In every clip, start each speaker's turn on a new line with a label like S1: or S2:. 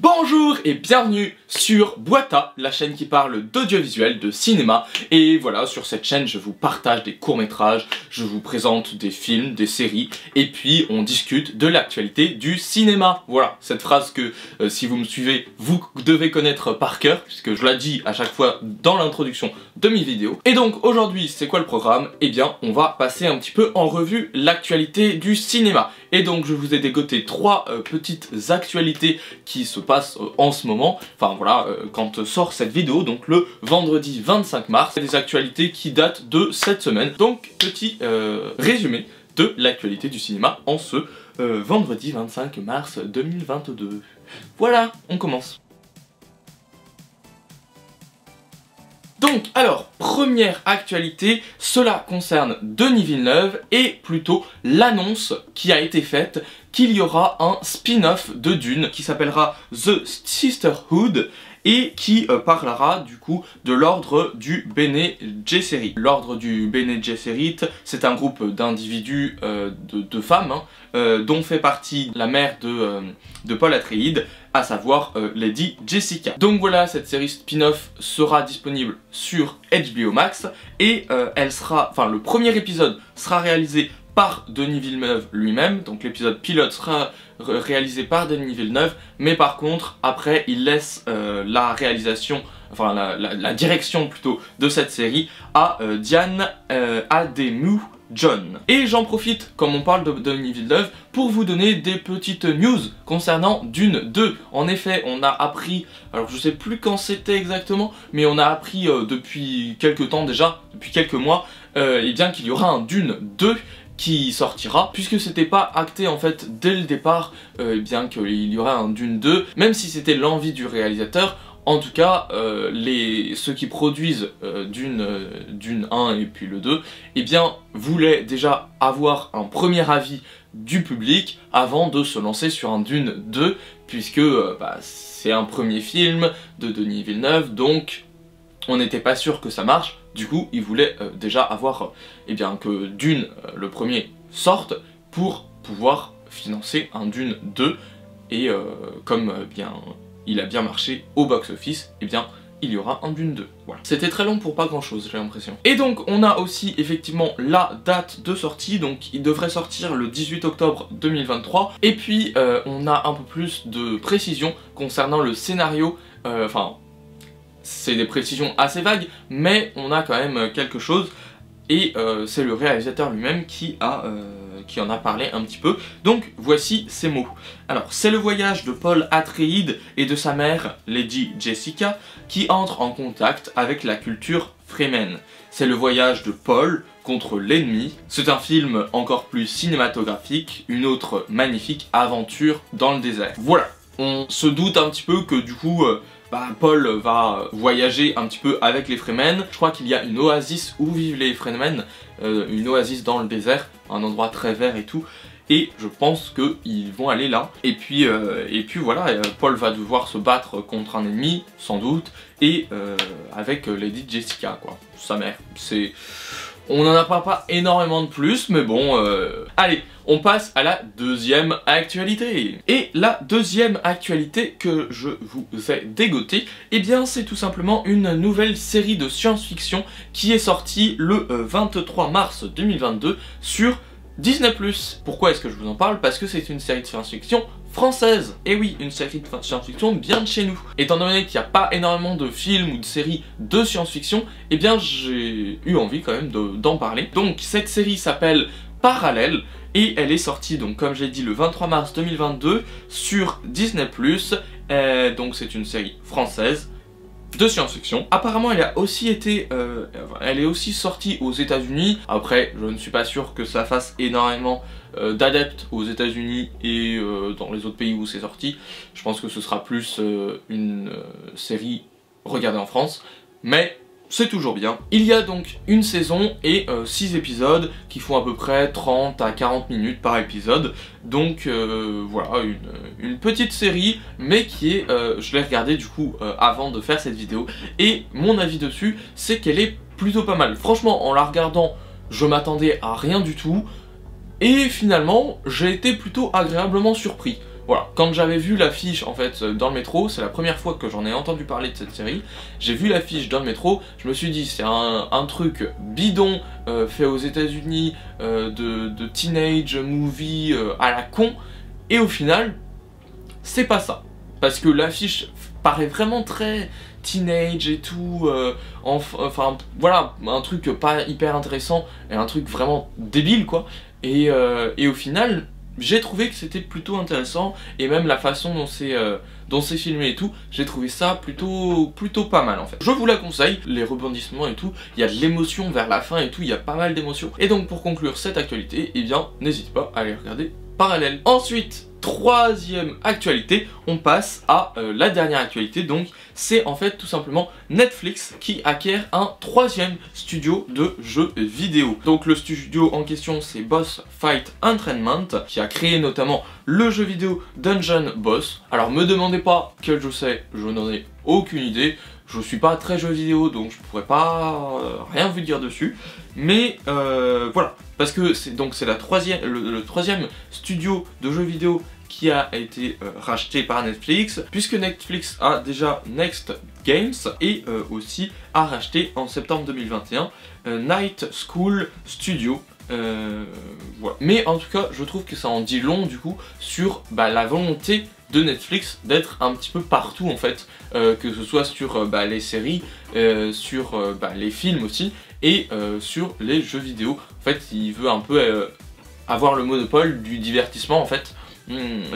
S1: Bonjour et bienvenue sur Boita, la chaîne qui parle d'audiovisuel, de cinéma. Et voilà, sur cette chaîne, je vous partage des courts-métrages, je vous présente des films, des séries, et puis on discute de l'actualité du cinéma. Voilà, cette phrase que, si vous me suivez, vous devez connaître par cœur, puisque je la dis à chaque fois dans l'introduction de mes vidéos. Et donc, aujourd'hui, c'est quoi le programme? Eh bien, on va passer un petit peu en revue l'actualité du cinéma. Et donc, je vous ai dégoté trois petites actualités qui se passent en ce moment. Enfin, voilà, quand sort cette vidéo, donc le vendredi 25 mars. Des actualités qui datent de cette semaine. Donc, petit résumé de l'actualité du cinéma en ce vendredi 25 mars 2022. Voilà, on commence. Donc, alors, première actualité, cela concerne Denis Villeneuve et plutôt l'annonce qui a été faite qu'il y aura un spin-off de Dune qui s'appellera The Sisterhood et qui parlera du coup de l'ordre du Bene Gesserit. L'ordre du Bene Gesserit, c'est un groupe d'individus, de femmes, dont fait partie la mère de Paul Atreides, à savoir Lady Jessica. Donc voilà, cette série spin-off sera disponible sur HBO Max et le premier épisode sera réalisé par Denis Villeneuve lui-même, donc l'épisode pilote sera réalisé par Denis Villeneuve, mais par contre, après, il laisse la réalisation, enfin la direction plutôt de cette série à Diane Ademu John. Et j'en profite, comme on parle de Denis Villeneuve, pour vous donner des petites news concernant Dune 2. En effet, on a appris, alors je sais plus quand c'était exactement, mais on a appris depuis quelques temps déjà, depuis quelques mois, et bien qu'il y aura un Dune 2 qui sortira, puisque c'était pas acté en fait dès le départ, bien qu'il y aurait un Dune 2, même si c'était l'envie du réalisateur. En tout cas, ceux qui produisent Dune 1 et puis le 2, eh bien, voulaient déjà avoir un premier avis du public avant de se lancer sur un Dune 2, puisque c'est un premier film de Denis Villeneuve, donc on n'était pas sûr que ça marche. Du coup, ils voulaient déjà avoir que Dune, le premier, sorte pour pouvoir financer un Dune 2, et comme il a bien marché au box-office, eh bien, il y aura un Dune 2. Voilà. C'était très long pour pas grand-chose, j'ai l'impression. Et donc, on a aussi, effectivement, la date de sortie. Donc, il devrait sortir le 18 octobre 2023. Et puis, on a un peu plus de précision concernant le scénario. C'est des précisions assez vagues, mais on a quand même quelque chose. Et c'est le réalisateur lui-même qui en a parlé un petit peu. Donc voici ces mots. Alors, c'est le voyage de Paul Atreides et de sa mère, Lady Jessica, qui entrent en contact avec la culture Fremen. C'est le voyage de Paul contre l'ennemi. C'est un film encore plus cinématographique, une autre magnifique aventure dans le désert. Voilà, on se doute un petit peu que du coup... Paul va voyager un petit peu avec les Fremen. Je crois qu'il y a une oasis où vivent les Fremen, une oasis dans le désert, un endroit très vert et tout. Et je pense qu'ils vont aller là. Et puis voilà, Paul va devoir se battre contre un ennemi, sans doute, et avec Lady Jessica, quoi, sa mère. On n'en a pas énormément de plus, mais bon... Allez, on passe à la deuxième actualité. Et la deuxième actualité que je vous ai dégotée, eh bien c'est tout simplement une nouvelle série de science-fiction qui est sortie le 23 mars 2022 sur Disney+. Pourquoi est-ce que je vous en parle? Parce que c'est une série de science-fiction française. Et oui, une série de science-fiction bien de chez nous. Étant donné qu'il n'y a pas énormément de films ou de séries de science-fiction, eh bien j'ai eu envie quand même d'en parler. Donc cette série s'appelle Parallèle et elle est sortie, donc comme j'ai dit, le 23 mars 2022 sur Disney+. Donc c'est une série française de science-fiction. Apparemment elle a aussi été, elle est aussi sortie aux États-Unis. Après, je ne suis pas sûr que ça fasse énormément d'adeptes aux États-Unis et dans les autres pays où c'est sorti. Je pense que ce sera plus une série regardée en France, mais c'est toujours bien. Il y a donc une saison et 6 épisodes qui font à peu près 30 à 40 minutes par épisode. Donc voilà, une petite série, mais qui est... je l'ai regardée du coup avant de faire cette vidéo. Et mon avis dessus, c'est qu'elle est plutôt pas mal. Franchement, en la regardant, je m'attendais à rien du tout. Et finalement, j'ai été plutôt agréablement surpris. Voilà, quand j'avais vu l'affiche en fait dans le métro, c'est la première fois que j'en ai entendu parler de cette série, j'ai vu l'affiche dans le métro, je me suis dit c'est un truc bidon fait aux États-Unis de teenage movie à la con, et au final, c'est pas ça. Parce que l'affiche paraît vraiment très teenage et tout, enfin voilà, un truc pas hyper intéressant et un truc vraiment débile quoi. Et au final, j'ai trouvé que c'était plutôt intéressant, et même la façon dont c'est filmé et tout, j'ai trouvé ça plutôt pas mal en fait. Je vous la conseille, les rebondissements et tout, il y a de l'émotion vers la fin et tout, il y a pas mal d'émotions. Et donc pour conclure cette actualité, eh bien n'hésitez pas à aller regarder Parallèle. Ensuite, troisième actualité, on passe à la dernière actualité, donc c'est en fait tout simplement Netflix qui acquiert un troisième studio de jeux vidéo. Donc le studio en question c'est Boss Fight Entertainment, qui a créé notamment le jeu vidéo Dungeon Boss. Alors me demandez pas quel jeu c'est, je n'en ai aucune idée. Je suis pas très jeu vidéo donc je pourrais pas rien vous dire dessus, mais voilà, parce que c'est le troisième studio de jeux vidéo qui a été racheté par Netflix, puisque Netflix a déjà Next Games et aussi a racheté en septembre 2021 Night School Studio. Voilà. Mais en tout cas, je trouve que ça en dit long du coup sur la volonté de Netflix d'être un petit peu partout en fait, que ce soit sur les séries, sur les films aussi, et sur les jeux vidéo. En fait, il veut un peu avoir le monopole du divertissement en fait.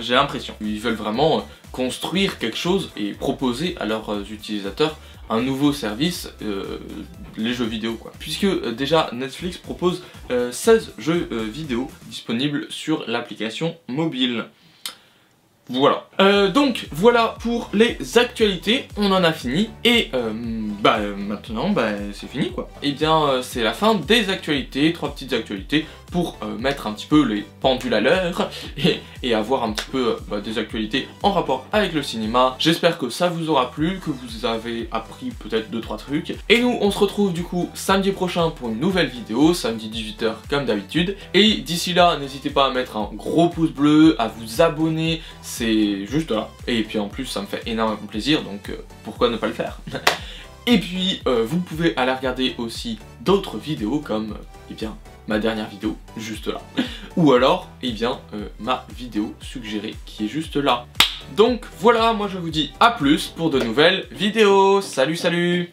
S1: J'ai l'impression. Ils veulent vraiment construire quelque chose et proposer à leurs utilisateurs un nouveau service, les jeux vidéo quoi. Puisque déjà Netflix propose 16 jeux vidéo disponibles sur l'application mobile. Voilà. Donc voilà pour les actualités, on en a fini, et maintenant c'est fini quoi. Et bien c'est la fin des actualités, 3 petites actualités pour mettre un petit peu les pendules à l'heure et avoir un petit peu des actualités en rapport avec le cinéma. J'espère que ça vous aura plu, que vous avez appris peut-être 2-3 trucs. Et nous on se retrouve du coup samedi prochain pour une nouvelle vidéo, samedi 18 h comme d'habitude. Et d'ici là, n'hésitez pas à mettre un gros pouce bleu, à vous abonner, c'est juste là. Et puis en plus ça me fait énormément plaisir, donc pourquoi ne pas le faire. Et puis vous pouvez aller regarder aussi d'autres vidéos comme ma dernière vidéo juste là, ou alors ma vidéo suggérée qui est juste là. Donc voilà, moi je vous dis à plus pour de nouvelles vidéos. Salut salut.